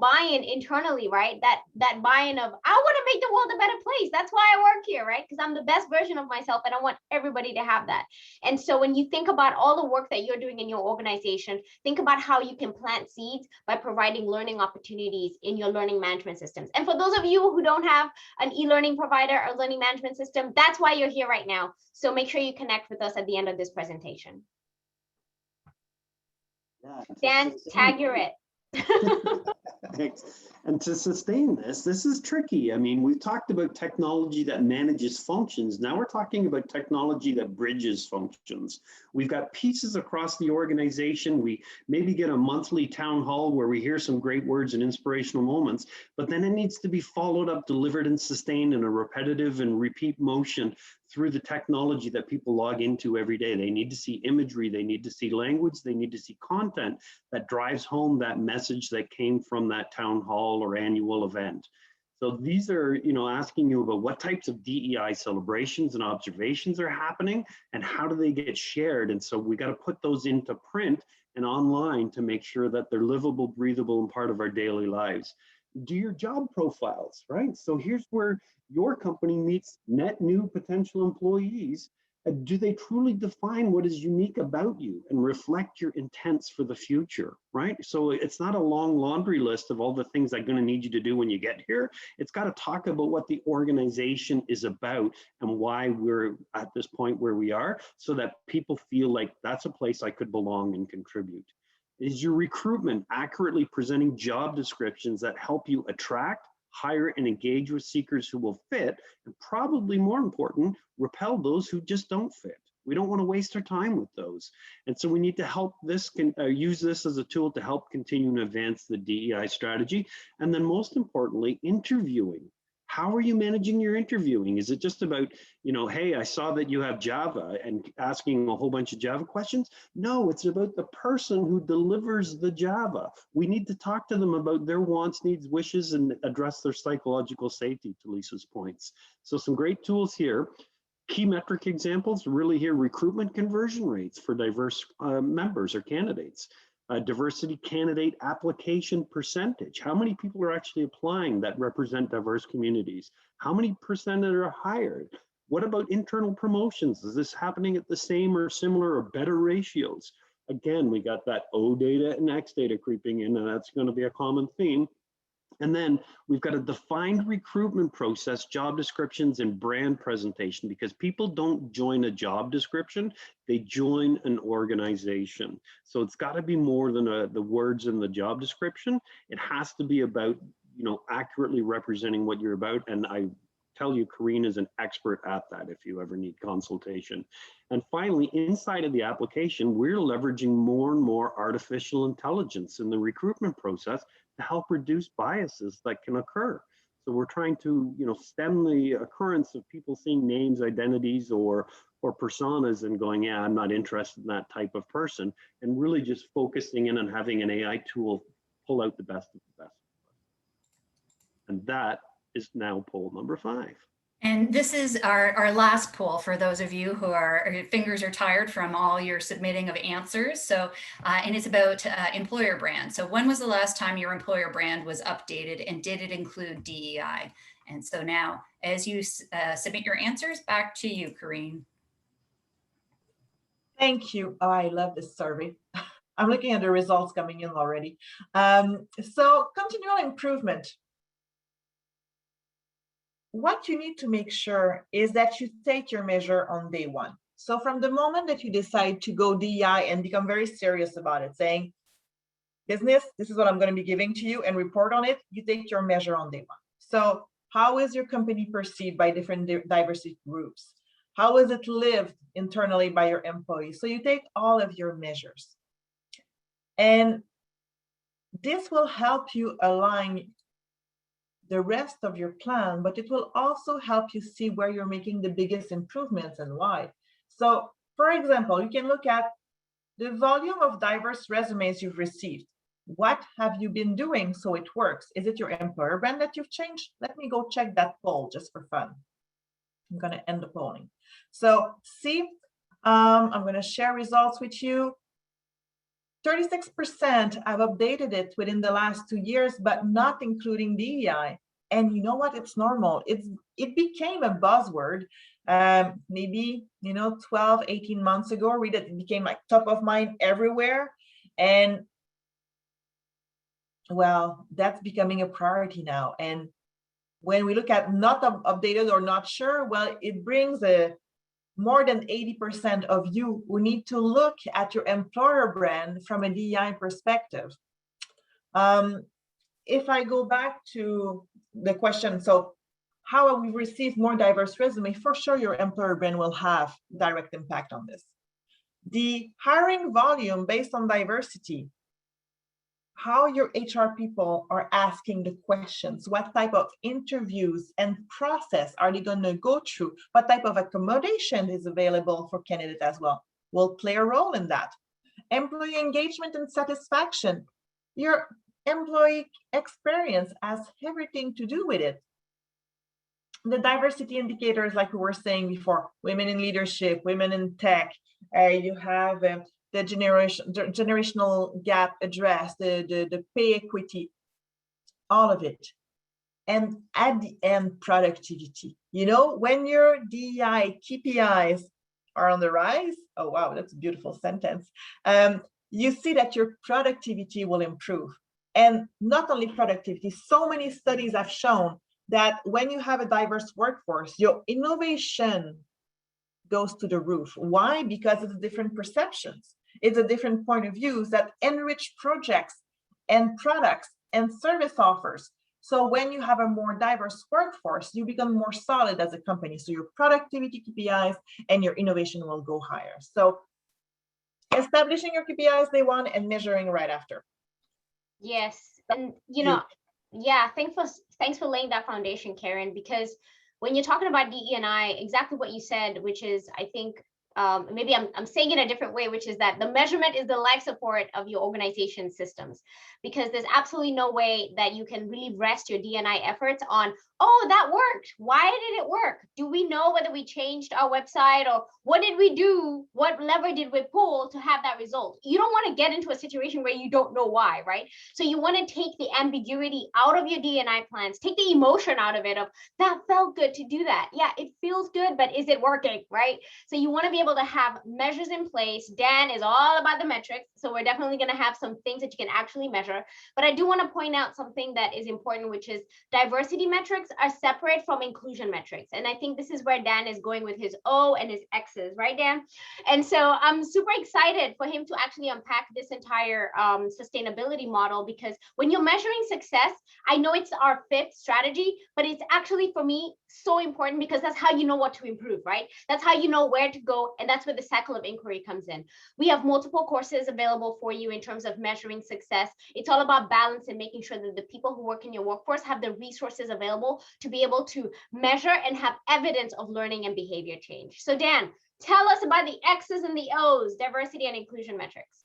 buy-in internally, right? That buy-in of, I want to make the world a better place. That's why I work here, right? Because I'm the best version of myself and I want everybody to have that. And so when you think about all the work that you're doing in your organization, think about how you can plant seeds by providing learning opportunities in your learning management systems. And for those of you who don't have an e-learning provider or learning management system, that's why you're here right now. So make sure you connect with us at the end of this presentation. Yeah, Dan, tag you're it. Thanks. And to sustain this is tricky. I mean, we've talked about technology that manages functions. Now we're talking about technology that bridges functions. We've got pieces across the organization. We maybe get a monthly town hall where we hear some great words and inspirational moments, but then it needs to be followed up, delivered, and sustained in a repetitive and repeat motion through the technology that people log into every day. They need to see imagery, they need to see language, they need to see content that drives home that message that came from that town hall or annual event. So these are, asking you about what types of DEI celebrations and observations are happening and how do they get shared. And so we got to put those into print and online to make sure that they're livable, breathable, and part of our daily lives. Do your job profiles, right? So here's where your company meets net new potential employees. Do they truly define what is unique about you and reflect your intents for the future, right? So it's not a long laundry list of all the things I'm going to need you to do when you get here. It's got to talk about what the organization is about and why we're at this point where we are, so that people feel like that's a place I could belong and contribute. Is your recruitment accurately presenting job descriptions that help you attract, hire, and engage with seekers who will fit, and probably more important, repel those who just don't fit? We don't want to waste our time with those. And so we need to help use this as a tool to help continue to advance the DEI strategy. And then most importantly, interviewing. How are you managing your interviewing? Is it just about, hey, I saw that you have Java and asking a whole bunch of Java questions? No, it's about the person who delivers the Java. We need to talk to them about their wants, needs, wishes, and address their psychological safety, to Lisa's points. So some great tools here. Key metric examples really here: recruitment conversion rates for diverse members or candidates. Diversity candidate application percentage. How many people are actually applying that represent diverse communities? How many percent are hired? What about internal promotions? Is this happening at the same or similar or better ratios? Again, we got that O data and X data creeping in, and that's going to be a common theme. And then we've got a defined recruitment process, job descriptions, and brand presentation, because people don't join a job description, they join an organization. So it's got to be more than the words in the job description. It has to be about, accurately representing what you're about. And I tell you, Karine is an expert at that if you ever need consultation. And finally, inside of the application, we're leveraging more and more artificial intelligence in the recruitment process to help reduce biases that can occur. So we're trying to, stem the occurrence of people seeing names, identities, or personas and going, yeah, I'm not interested in that type of person, and really just focusing in on having an AI tool pull out the best of the best. And that is now poll number 5. And this is our last poll for those of you who your fingers are tired from all your submitting of answers. So, and it's about employer brand. So when was the last time your employer brand was updated, and did it include DEI? And so now, as you submit your answers, back to you, Karine. Thank you. Oh, I love this survey. I'm looking at the results coming in already. So continual improvement. What you need to make sure is that you take your measure on day one. So from the moment that you decide to go DEI and become very serious about it, saying, business, this is what I'm going to be giving to you, and report on it, you take your measure on day one. So how is your company perceived by different diversity groups? How is it lived internally by your employees? So you take all of your measures. And this will help you align the rest of your plan, but it will also help you see where you're making the biggest improvements and why. So, for example, you can look at the volume of diverse resumes you've received. What have you been doing so it works? Is it your employer brand that you've changed? Let me go check that poll just for fun. I'm going to end the polling. So, see, I'm going to share results with you. 36% have updated it within the last 2 years, but not including DEI. And you know what? It's normal. It became a buzzword maybe 12, 18 months ago. It became like top of mind everywhere. And well, that's becoming a priority now. And when we look at not updated or not sure, well, it brings more than 80% of you who need to look at your employer brand from a DEI perspective. If I go back to the question, so how have we received more diverse resume? For sure, your employer brand will have direct impact on this. The hiring volume based on diversity, how your HR people are asking the questions, what type of interviews and process are they going to go through, what type of accommodation is available for candidates as well, will play a role in that. Employee engagement and satisfaction, your employee experience has everything to do with it. The diversity indicators, like we were saying before, women in leadership, women in tech, you have the generational gap addressed, the pay equity, all of it. And at the end, productivity. When your DEI KPIs are on the rise, oh wow, that's a beautiful sentence, you see that your productivity will improve. And not only productivity, so many studies have shown that when you have a diverse workforce, your innovation goes to the roof. Why? Because it's different perceptions. It's a different point of views that enrich projects and products and service offers. So when you have a more diverse workforce, you become more solid as a company. So your productivity KPIs and your innovation will go higher. So establishing your KPIs day one and measuring right after. Yes, and yeah, thanks for laying that foundation, Karen, because when you're talking about DE&I, exactly what you said, which is, I think, maybe I'm saying it a different way, which is that the measurement is the life support of your organization systems, because there's absolutely no way that you can really rest your D&I efforts on, oh, that worked. Why did it work? Do we know whether we changed our website, or what did we do? What lever did we pull to have that result? You don't want to get into a situation where you don't know why, right? So you want to take the ambiguity out of your D&I plans, take the emotion out of it of that felt good to do that. Yeah, it feels good, but is it working, right? So you want to be able to have measures in place. Dan is all about the metrics. So we're definitely going to have some things that you can actually measure. But I do want to point out something that is important, which is diversity metrics are separate from inclusion metrics. And I think this is where Dan is going with his O and his X's, right, Dan? And so I'm super excited for him to actually unpack this entire sustainability model, because when you're measuring success, I know it's our fifth strategy, but it's actually, for me, so important, because that's how you know what to improve, right? That's how you know where to go and that's where the cycle of inquiry comes in. We have multiple courses available for you in terms of measuring success. It's all about balance and making sure that the people who work in your workforce have the resources available to be able to measure and have evidence of learning and behavior change. So Dan, tell us about the X's and the O's, diversity and inclusion metrics.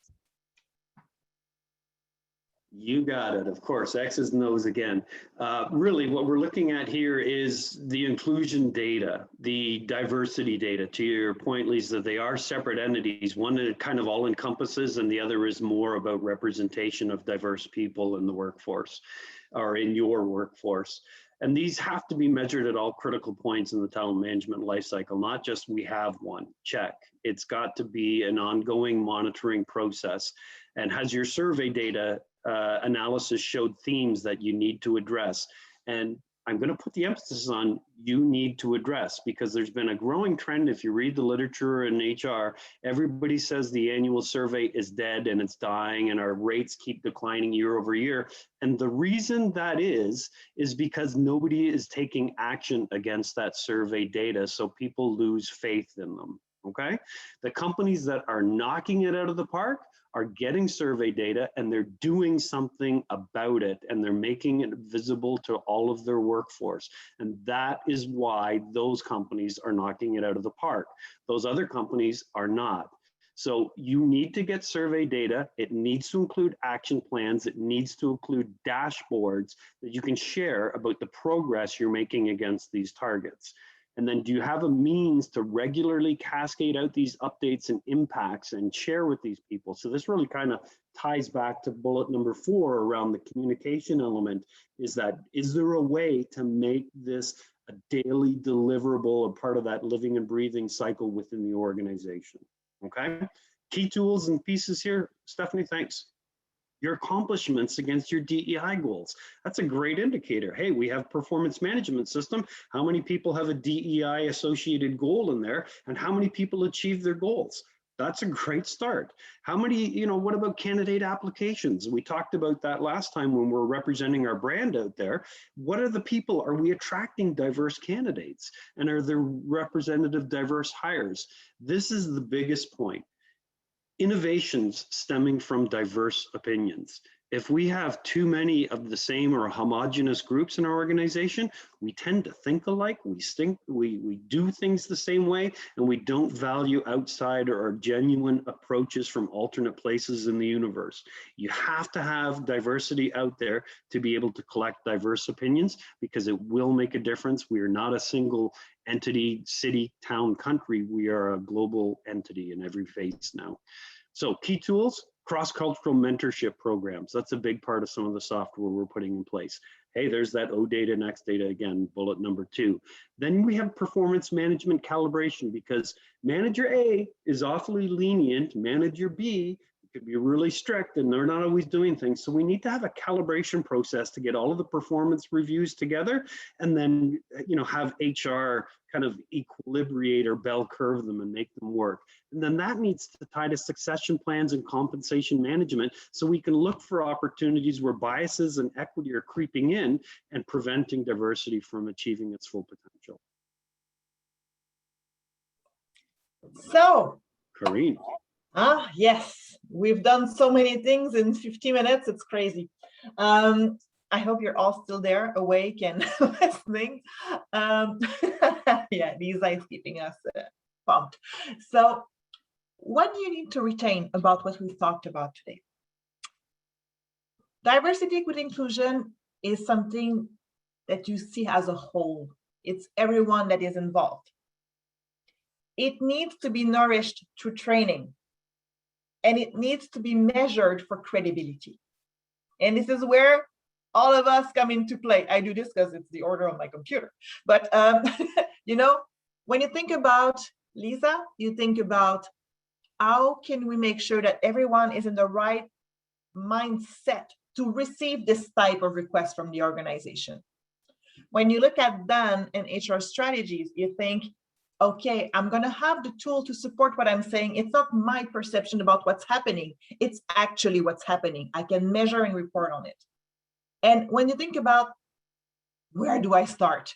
You got it. Of course, X's and O's again. Really, what we're looking at here is the inclusion data, the diversity data. To your point, Lisa, they are separate entities. One that kind of all encompasses, and the other is more about representation of diverse people in the workforce or in your workforce. And these have to be measured at all critical points in the talent management lifecycle, not just we have one, check. It's got to be an ongoing monitoring process. And has your survey data analysis showed themes that you need to address? And I'm going to put the emphasis on you need to address, because there's been a growing trend. If you read the literature in HR, everybody says the annual survey is dead and it's dying and our rates keep declining year over year. And the reason that is because nobody is taking action against that survey data. So people lose faith in them. Okay. The companies that are knocking it out of the park are getting survey data and they're doing something about it, and they're making it visible to all of their workforce. And that is why those companies are knocking it out of the park. Those other companies are not. So you need to get survey data. It needs to include action plans. It needs to include dashboards that you can share about the progress you're making against these targets. And then do you have a means to regularly cascade out these updates and impacts and share with these people? So this really kind of ties back to bullet number 4 around the communication element, is there a way to make this a daily deliverable, a part of that living and breathing cycle within the organization? Okay, key tools and pieces here. Stephanie, thanks. Your accomplishments against your DEI goals. That's a great indicator. Hey, we have performance management system. How many people have a DEI associated goal in there, and how many people achieve their goals? That's a great start. How many, what about candidate applications? We talked about that last time when we're representing our brand out there. What are the people? Are we attracting diverse candidates? And are there representative diverse hires? This is the biggest point. Innovations stemming from diverse opinions. If we have too many of the same or homogenous groups in our organization, we tend to think alike, we do things the same way, and we don't value outside or genuine approaches from alternate places in the universe. You have to have diversity out there to be able to collect diverse opinions, because it will make a difference. We are not a single entity, city, town, country. We are a global entity in every phase now. So key tools, cross-cultural mentorship programs. That's a big part of some of the software we're putting in place. Hey, there's that OData and XData again, bullet number 2. Then we have performance management calibration, because manager A is awfully lenient, manager B could be really strict, and they're not always doing things. So we need to have a calibration process to get all of the performance reviews together, and then have HR kind of equilibrate or bell curve them and make them work. And then that needs to tie to succession plans and compensation management, so we can look for opportunities where biases and equity are creeping in and preventing diversity from achieving its full potential. So, Karine. Yes, we've done so many things in 50 minutes. It's crazy. I hope you're all still there, awake and listening. Yeah, Lisa is keeping us pumped. So what do you need to retain about what we've talked about today? Diversity, equity, inclusion is something that you see as a whole. It's everyone that is involved. It needs to be nourished through training, and it needs to be measured for credibility. And this is where all of us come into play. I do this because it's the order on my computer. But, when you think about Lisa, you think about how can we make sure that everyone is in the right mindset to receive this type of request from the organization. When you look at Dan and HR strategies, you think, okay, I'm going to have the tool to support what I'm saying. It's not my perception about what's happening. It's actually what's happening. I can measure and report on it. And when you think about where do I start?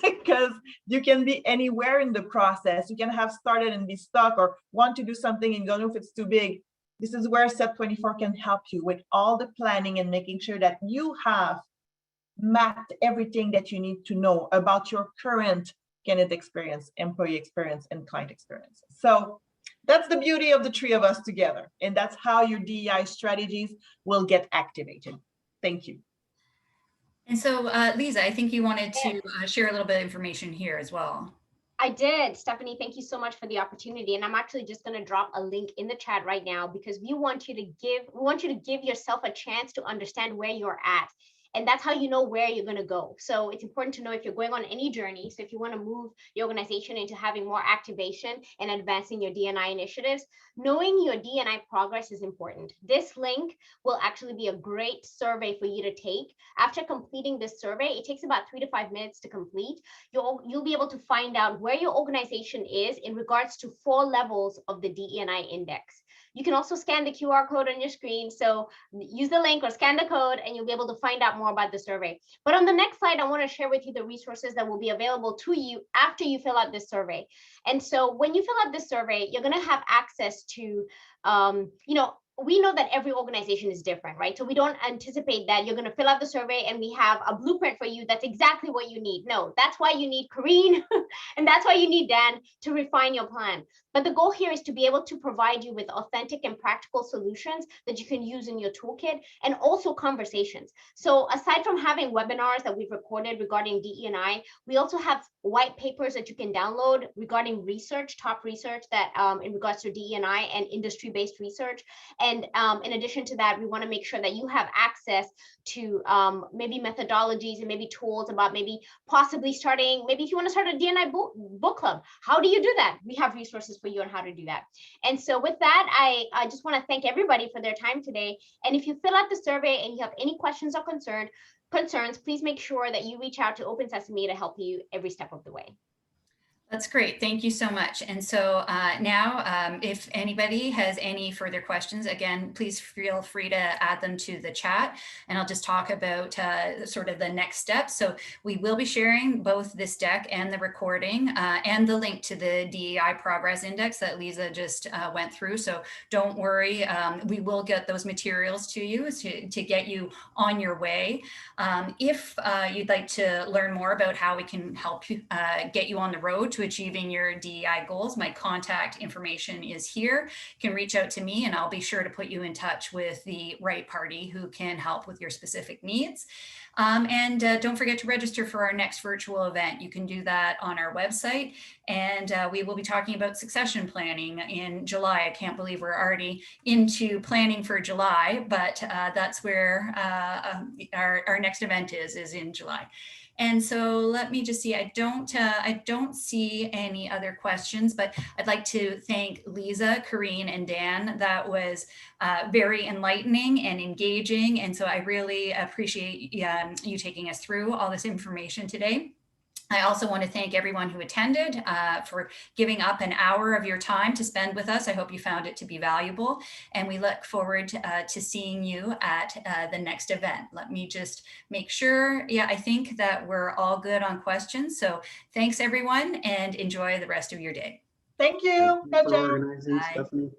Because you can be anywhere in the process. You can have started and be stuck or want to do something and don't know if it's too big. This is where Step 24 can help you with all the planning and making sure that you have mapped everything that you need to know about your current candidate experience, employee experience, and client experience. So that's the beauty of the three of us together. And that's how your DEI strategies will get activated. Thank you. And so, Lisa, I think you wanted to share a little bit of information here as well. I did. Stephanie, thank you so much for the opportunity. And I'm actually just going to drop a link in the chat right now because we want you to give yourself a chance to understand where you're at. And that's how you know where you're going to go. So it's important to know if you're going on any journey. So if you want to move your organization into having more activation and advancing your D&I initiatives, knowing your D&I progress is important. This link will actually be a great survey for you to take. After completing this survey, it takes about 3 to 5 minutes to complete. You'll be able to find out where your organization is in regards to 4 levels of the DE&I index. You can also scan the QR code on your screen. So use the link or scan the code and you'll be able to find out more about the survey. But on the next slide, I want to share with you the resources that will be available to you after you fill out this survey. And so when you fill out this survey, you're going to have access to, we know that every organization is different, right? So we don't anticipate that you're going to fill out the survey and we have a blueprint for you that's exactly what you need. No, that's why you need Kareen and that's why you need Dan to refine your plan. But the goal here is to be able to provide you with authentic and practical solutions that you can use in your toolkit and also conversations. So aside from having webinars that we've recorded regarding DE&I, we also have white papers that you can download regarding research, top research that in regards to DE&I and industry-based research. And in addition to that, we want to make sure that you have access to maybe methodologies and maybe tools about maybe possibly starting, maybe if you want to start a D&I book club, how do you do that? We have resources for you on how to do that. And so with that, I just want to thank everybody for their time today. And if you fill out the survey and you have any questions or concerns, please make sure that you reach out to OpenSesame to help you every step of the way. That's great. Thank you so much. And so now, if anybody has any further questions, again, please feel free to add them to the chat and I'll just talk about sort of the next steps. So we will be sharing both this deck and the recording and the link to the DEI Progress Index that Lisa just went through. So don't worry, we will get those materials to you to get you on your way. If you'd like to learn more about how we can help you get you on the road to achieving your DEI goals, my contact information is here. You can reach out to me and I'll be sure to put you in touch with the right party who can help with your specific needs. And don't forget to register for our next virtual event. You can do that on our website. And we will be talking about succession planning in July. I can't believe we're already into planning for July, but that's where our next event is in July. And so let me just see, I don't see any other questions, but I'd like to thank Lisa, Kareen, and Dan. That was very enlightening and engaging. And so I really appreciate you taking us through all this information today. I also want to thank everyone who attended for giving up an hour of your time to spend with us. I hope you found it to be valuable, and we look forward to seeing you at the next event. Let me just make sure. Yeah, I think that we're all good on questions. So thanks everyone and enjoy the rest of your day. Thank you. Thank you for organizing, Bye. Stephanie.